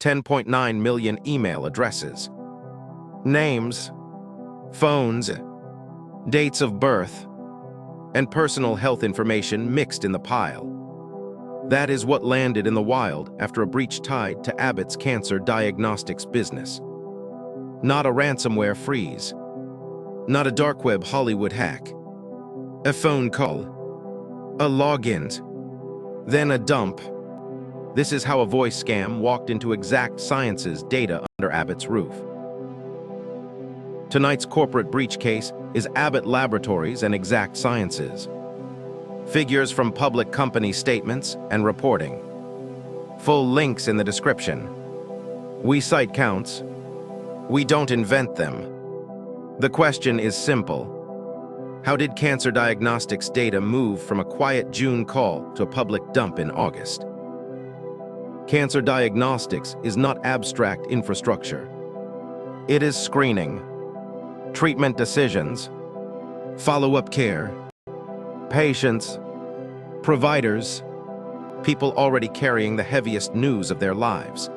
10.9 million email addresses, names, phones, dates of birth, and personal health information mixed in the pile. That is what landed in the wild after a breach tied to Abbott's cancer diagnostics business. Not a ransomware freeze, not a dark web Hollywood hack, a phone call, a login, then a dump. This is how a voice scam walked into Exact Sciences data under Abbott's roof. Tonight's corporate breach case is Abbott Laboratories and Exact Sciences. Figures from public company statements and reporting. Full links in the description. We cite counts. We don't invent them. The question is simple. How did cancer diagnostics data move from a quiet June call to a public dump in August? Cancer diagnostics is not abstract infrastructure. It is screening, treatment decisions, follow-up care, patients, providers, people already carrying the heaviest news of their lives.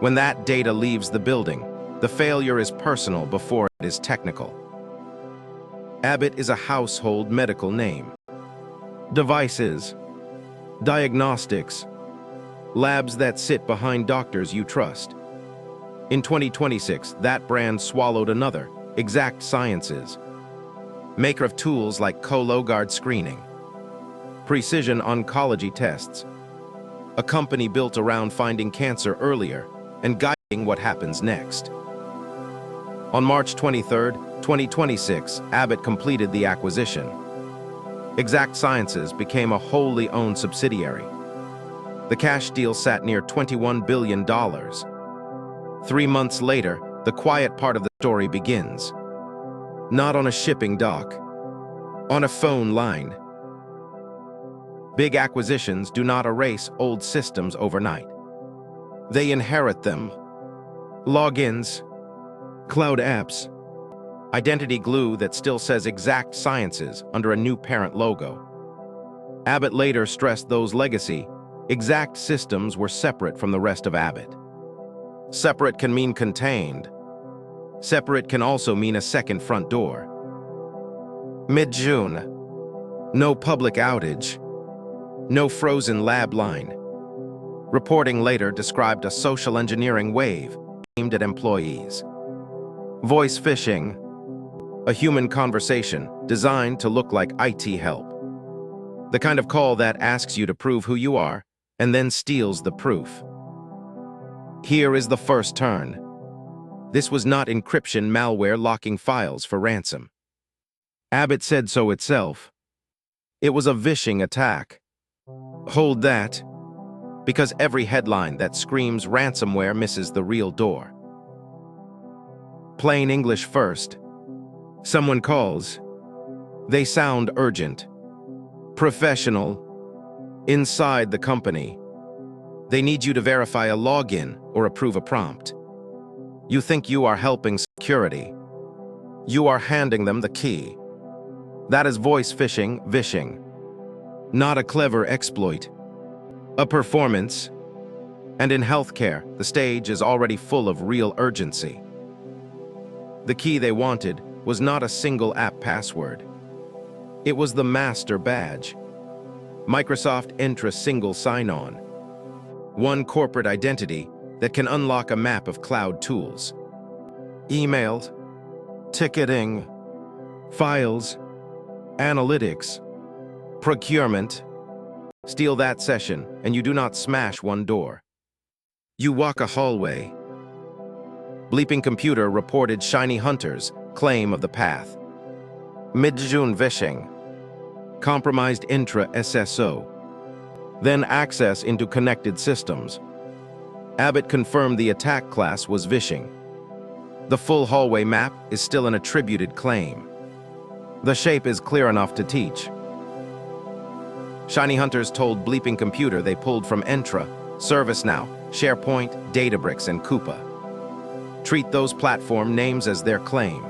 When that data leaves the building, the failure is personal before it is technical. Abbott is a household medical name. Devices, diagnostics, labs that sit behind doctors you trust. In 2026, that brand swallowed another, Exact Sciences, maker of tools like Cologuard screening, precision oncology tests, a company built around finding cancer earlier and guiding what happens next. On March 23, 2026, Abbott completed the acquisition. Exact Sciences became a wholly owned subsidiary. The cash deal sat near $21 billion. 3 months later, the quiet part of the story begins. Not on a shipping dock, on a phone line. Big acquisitions do not erase old systems overnight. They inherit them. Logins, cloud apps, identity glue that still says Exact Sciences under a new parent logo. Abbott later stressed those legacy, Exact systems were separate from the rest of Abbott. Separate can mean contained. Separate can also mean a second front door. Mid-June, no public outage, no frozen lab line. Reporting later described a social engineering wave aimed at employees. Voice phishing, a human conversation designed to look like IT help. The kind of call that asks you to prove who you are and then steals the proof. Here is the first turn. This was not encryption malware locking files for ransom. Abbott said so itself. It was a vishing attack. Hold that, because every headline that screams ransomware misses the real door. Plain English first. Someone calls. They sound urgent, professional, inside the company. They need you to verify a login or approve a prompt. You think you are helping security. You are handing them the key. That is voice phishing, vishing. Not a clever exploit. A performance. And in healthcare, the stage is already full of real urgency. The key they wanted was not a single app password. It was the master badge. Microsoft Entra single sign-on. One corporate identity that can unlock a map of cloud tools. Emails, ticketing, files, analytics, procurement. Steal that session and you do not smash one door. You walk a hallway. Bleeping Computer reported Shiny Hunter's claim of the path. Mid-June vishing. Compromised Entra SSO. Then access into connected systems. Abbott confirmed the attack class was vishing. The full hallway map is still an attributed claim. The shape is clear enough to teach. Shiny Hunters told Bleeping Computer they pulled from Entra, ServiceNow, SharePoint, Databricks, and Coupa. Treat those platform names as their claim.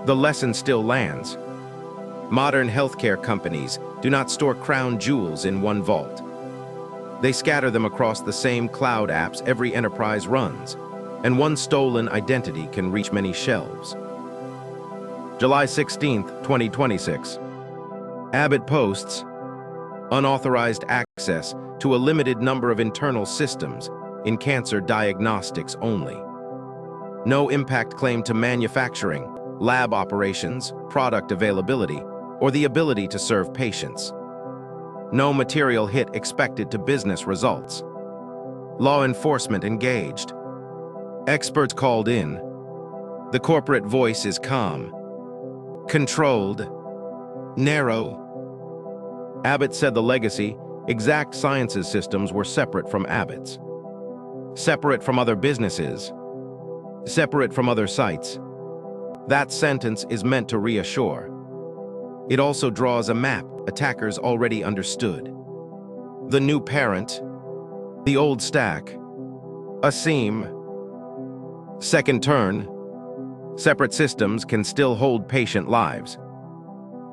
The lesson still lands. Modern healthcare companies do not store crown jewels in one vault. They scatter them across the same cloud apps every enterprise runs, and one stolen identity can reach many shelves. July 16, 2026. Abbott posts unauthorized access to a limited number of internal systems in cancer diagnostics only. No impact claim to manufacturing, lab operations, product availability, or the ability to serve patients. No material hit expected to business results. Law enforcement engaged. Experts called in. The corporate voice is calm, controlled, narrow. Abbott said the legacy, Exact Sciences systems were separate from Abbott's. Separate from other businesses. Separate from other sites. That sentence is meant to reassure. It also draws a map attackers already understood. The new parent, the old stack, a seam, second turn. Separate systems can still hold patient lives.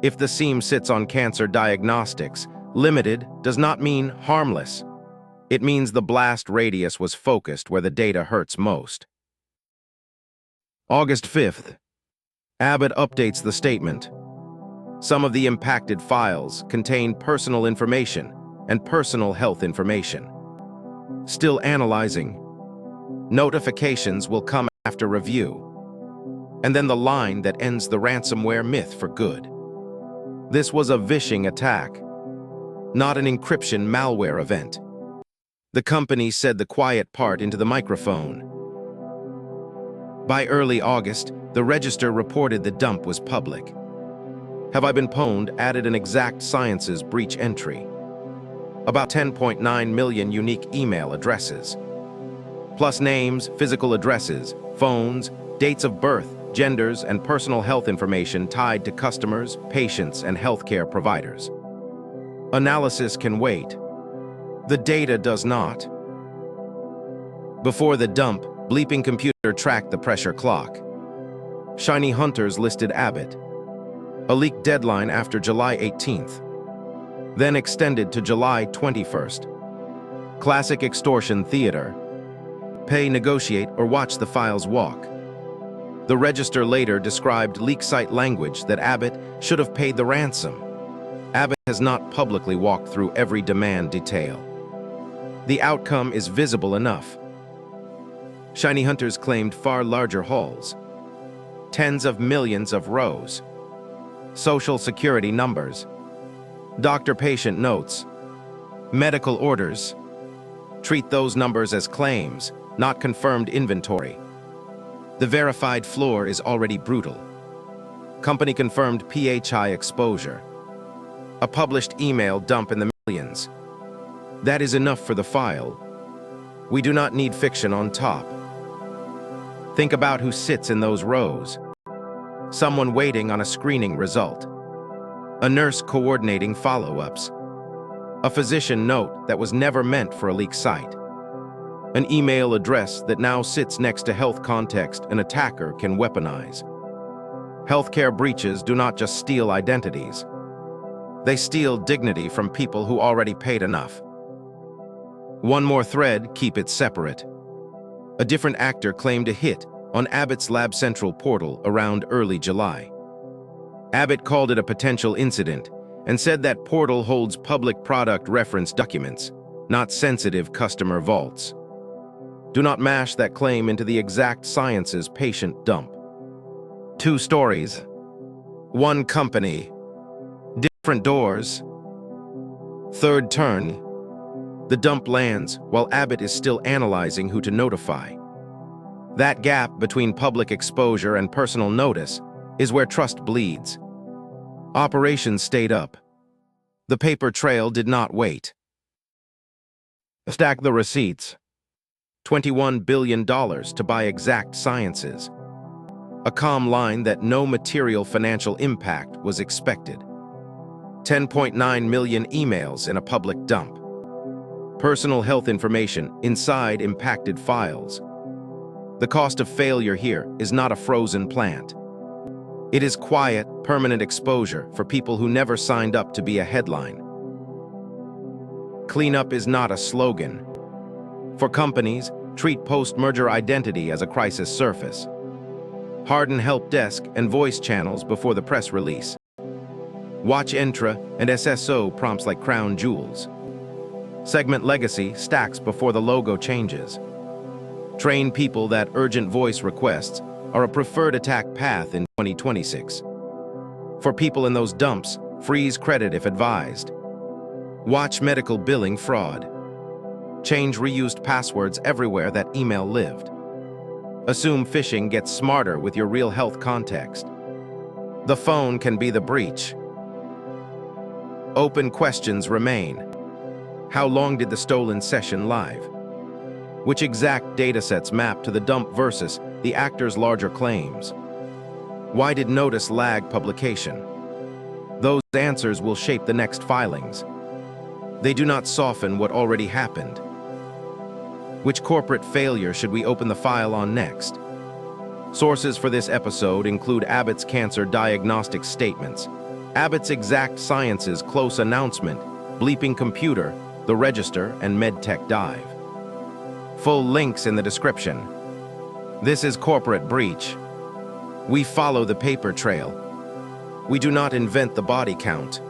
If the seam sits on cancer diagnostics, limited does not mean harmless. It means the blast radius was focused where the data hurts most. August 5th. Abbott updates the statement. Some of the impacted files contain personal information and personal health information. Still analyzing. Notifications will come after review. And then the line that ends the ransomware myth for good. This was a vishing attack, not an encryption malware event. The company said the quiet part into the microphone. By early August, the Register reported the dump was public. Have I Been Pwned added an Exact Sciences breach entry. About 10.9 million unique email addresses. Plus names, physical addresses, phones, dates of birth, genders, and personal health information tied to customers, patients, and healthcare providers. Analysis can wait. The data does not. Before the dump, Bleeping Computer tracked the pressure clock. Shiny Hunters listed Abbott. A leak deadline after July 18th. Then extended to July 21st. Classic extortion theater. Pay, negotiate, or watch the files walk. The Register later described leak site language that Abbott should have paid the ransom. Abbott has not publicly walked through every demand detail. The outcome is visible enough. Shiny Hunters claimed far larger hauls. Tens of millions of rows. Social security numbers. Doctor-patient notes. Medical orders. Treat those numbers as claims, not confirmed inventory. The verified floor is already brutal. Company confirmed PHI exposure. A published email dump in the millions. That is enough for the file. We do not need fiction on top. Think about who sits in those rows. Someone waiting on a screening result. A nurse coordinating follow-ups. A physician note that was never meant for a leak site. An email address that now sits next to health context an attacker can weaponize. Healthcare breaches do not just steal identities. They steal dignity from people who already paid enough. One more thread, keep it separate. A different actor claimed a hit on Abbott's LabCentral portal around early July. Abbott called it a potential incident and said that portal holds public product reference documents, not sensitive customer vaults. Do not mash that claim into the Exact Sciences patient dump. Two stories. One company. Different doors. Third turn. The dump lands while Abbott is still analyzing who to notify. That gap between public exposure and personal notice is where trust bleeds. Operations stayed up. The paper trail did not wait. Stack the receipts. $21 billion to buy Exact Sciences. A calm line that no material financial impact was expected. 10.9 million emails in a public dump. Personal health information inside impacted files. The cost of failure here is not a frozen plant. It is quiet, permanent exposure for people who never signed up to be a headline. Cleanup is not a slogan. For companies, treat post-merger identity as a crisis surface. Harden help desk and voice channels before the press release. Watch Entra and SSO prompts like crown jewels. Segment legacy stacks before the logo changes. Train people that urgent voice requests are a preferred attack path in 2026. For people in those dumps, freeze credit if advised. Watch medical billing fraud. Change reused passwords everywhere that email lived. Assume phishing gets smarter with your real health context. The phone can be the breach. Open questions remain. How long did the stolen session live? Which exact datasets map to the dump versus the actor's larger claims? Why did notice lag publication? Those answers will shape the next filings. They do not soften what already happened. Which corporate failure should we open the file on next? Sources for this episode include Abbott's cancer diagnostics statements, Abbott's Exact Sciences close announcement, Bleeping Computer, The Register, and MedTech Dive. Full links in the description. This is corporate breach. We follow the paper trail. We do not invent the body count.